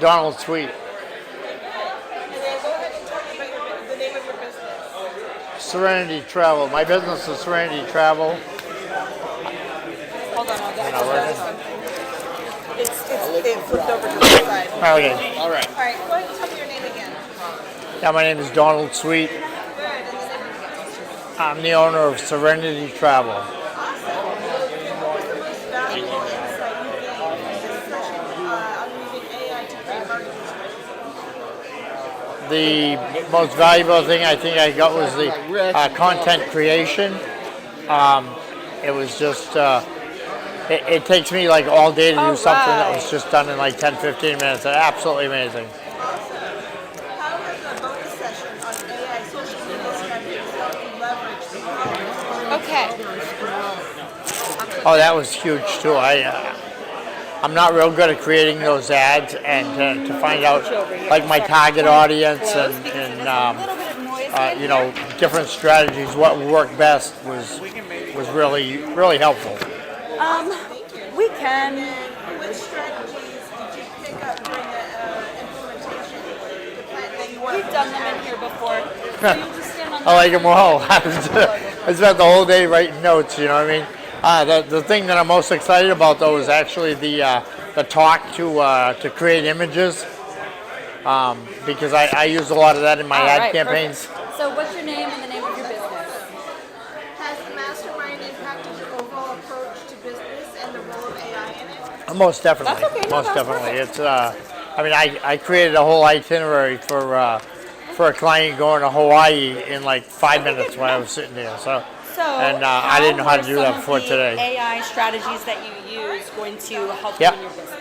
Donald Sweet. And then go ahead and tell me about the name of your business. Serenity Travel. My business is Serenity Travel. Hold on, I'll get working? it flipped over to the side. Okay. All right. All right, go ahead and tell me your name again. Yeah, my name is Donald Sweet. Good. And the name of your business. I'm the owner of Serenity Travel. Awesome. What was the most valuable insight you gained from this session on using AI to create marketing strategies? The most valuable thing I think I got was the content creation. It was just, it takes me like all day to do something that was just done in like 10, 15 minutes. Absolutely amazing. Awesome. How has a bonus session on AI social media strategies helped you leverage the power? Okay. Oh, that was huge too. I'm not real good at creating those ads, and to find out like my target audience and you know, different strategies, what would work best was really helpful. We can. Which strategies did you pick up during the implementation? The plan that you wanted We've done them in here before. So you just stand on I like them all. I spent the whole day writing notes. You know what I mean? The thing that I'm most excited about though is actually the talk to create images, because I use a lot of that in my ad campaigns. Perfect. So what's your name and the name of your business? Has the mastermind impacted your overall approach to business and the role of AI in it? Most definitely. That's okay. No, Most that's definitely. perfect. It's I mean, I created a whole itinerary for a client going to Hawaii in like 5 minutes while I was sitting there. So I didn't know how to do that before today. AI strategies that you use going to help Yep. you in your business?